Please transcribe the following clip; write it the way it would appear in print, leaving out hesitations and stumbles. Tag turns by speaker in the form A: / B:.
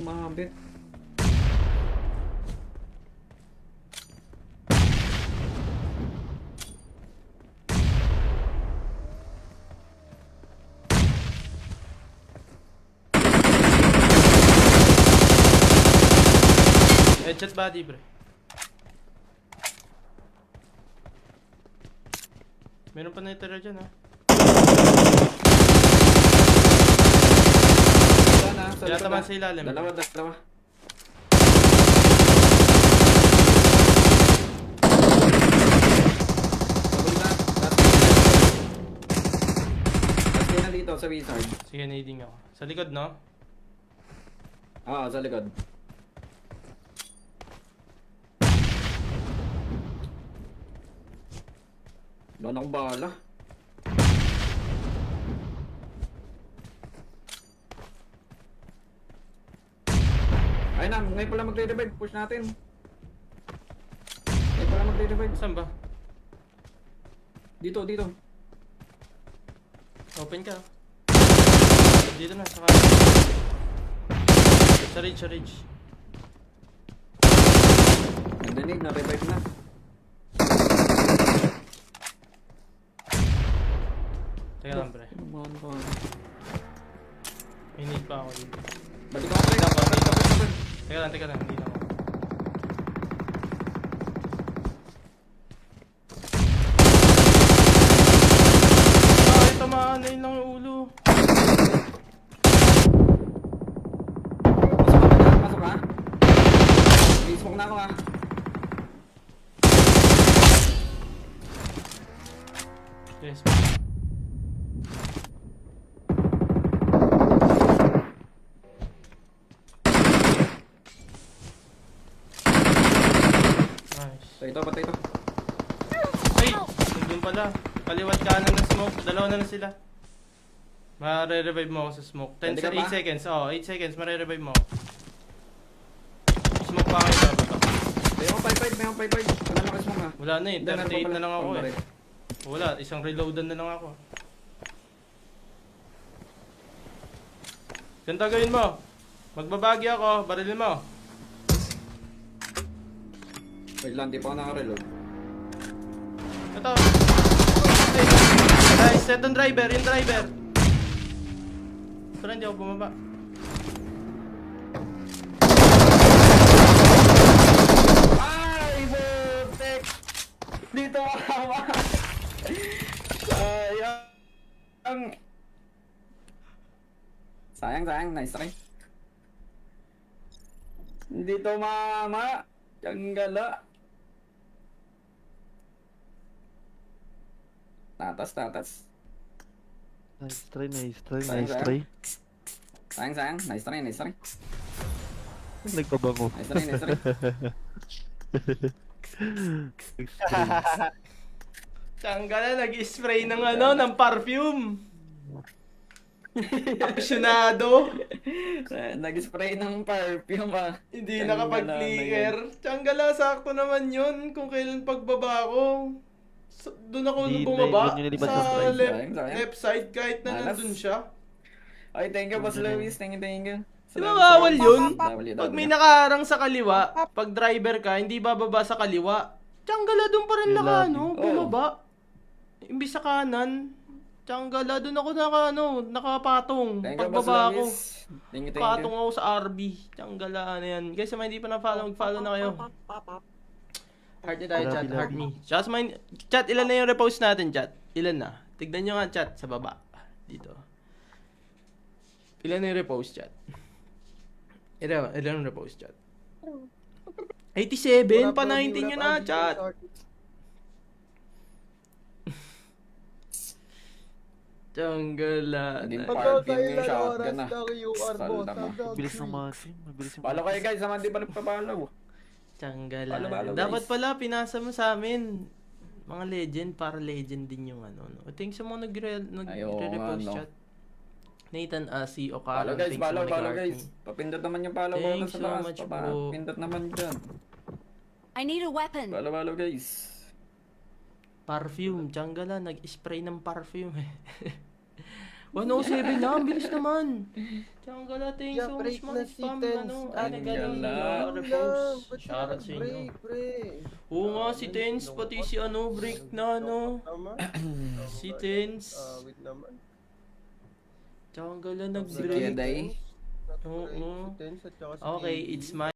A: sumabit.
B: Headshot body, bro. Meron pa natira dyan, ha. Tiyataman sa ilalim.
A: Dalawa. Double na. Last na dito sa wizard.
B: Sige, nading ako. Sa likod, no?
A: Oo, sa likod. Wala na akong bala. Ay na, ngayon pala magre-revive. Push natin. Ngayon pala magre-revive.
B: Saan ba?
A: Dito.
B: Open ka. Dito na, saka. Sa ridge.
A: Nandinig, na-revive na.
B: Teka lang, pre. May need pa ako dito.
A: Balik ako, pre.
B: Teka lang, hindi na ako. Ay, tamaan na yun lang yung ulo.
A: Pasok ka? I-smoke na ako, ha?
B: Yes.
A: Patay ito.
B: Ay! Nandun pala. Kaliwat kanan na smoke. Dalawa na sila. Mare-revive mo ako sa smoke. 8 seconds. Oo, 8 seconds. Mare-revive mo ako. Smoke pa kayo dapat ako.
A: May akong 5-5. Wala na ka-smoke, ha?
B: Wala na eh. 38 na lang ako eh. Wala. Isang reloadan na lang ako. Ganito gawin mo. Magbabagi ako. Barilin mo.
A: Wait lang, di pa ako naka-reload.
B: Ito. Nice. Set on driver. Yung driver. Pero hindi ako bumaba.
A: Ay, butek! Dito makawa! Sayang. Nice try. Dito mama! Janggala! Tatas.
C: Nice try.
A: Sayang. Nice try.
C: Nagpabango.
A: Nice try.
B: Tanggal na, nag-spray ng ng perfume. Aksiyonado.
A: Nag-spray ng perfume, ha.
B: Hindi nakapag-flicker. Tsanggala, sakto naman yun kung kailan pagbaba ko. Doon ako bumaba sa left side kahit na nandun siya.
A: Ay, thank you, Boss Lewis. Thank you.
B: Di ba bawal yun? Pag may nakaharang sa kaliwa, pag driver ka, hindi bababa sa kaliwa. Tsanggala, doon pa rin bumaba. Imbis sa kanan. Tsanggala, doon ako nakapatong. Pagbaba ako. Patong ako sa RB. Tsanggala na yan. Guys, sa mga hindi pa na-follow, mag-follow na kayo. Heart ni tayo, chat. Heart me. Chat, ilan na yung repost natin, chat? Ilan na? Tignan nyo nga, chat, sa baba. Dito. Ilan na yung repost, chat? Ilan yung repost, chat? 87? Pa 19 nyo na, chat. Tsanggala.
A: Parking yung shotgun, ha.
C: Mabilis ng masim.
A: Follow kayo, guys. Naman di pa nagpapalaw.
B: Tsanggala.
A: Balo,
B: Dapat
A: guys.
B: pala pinasa mo sa amin. Mga legend, para legend din yung Thanks sa mga nagre-repost chat. Nathan Asi,
A: Follow
B: Okalan,
A: guys,
B: thanks sa mga
A: follow
B: nag-heart
A: guys.
B: me.
A: Papindot naman yung follow button
B: Thanks
A: sa
B: so
A: taas.
B: much, bro.
A: Papindot naman dyan.
D: I need a weapon.
A: Follow guys.
B: Perfume, Tsanggala, nag-spray ng perfume. 107 na, ang bilis naman. Tiyangala, thank you so much,
E: break na
B: mga
E: si
B: spam,
E: Tens.
B: ano,
A: Ay,
B: nagaling
A: yala.
B: na repost. Shoutout sa inyo.
E: Break, pre.
B: Oo nga, si Tens, pati si ano, break na, ano.
E: Naman.
B: Si Tens.
E: Wait naman.
B: Tiyangala,
A: Si
B: nag-break.
A: Keday.
B: Oo.
E: Si Tens at saka si
B: Okay,
E: KD.
B: it's my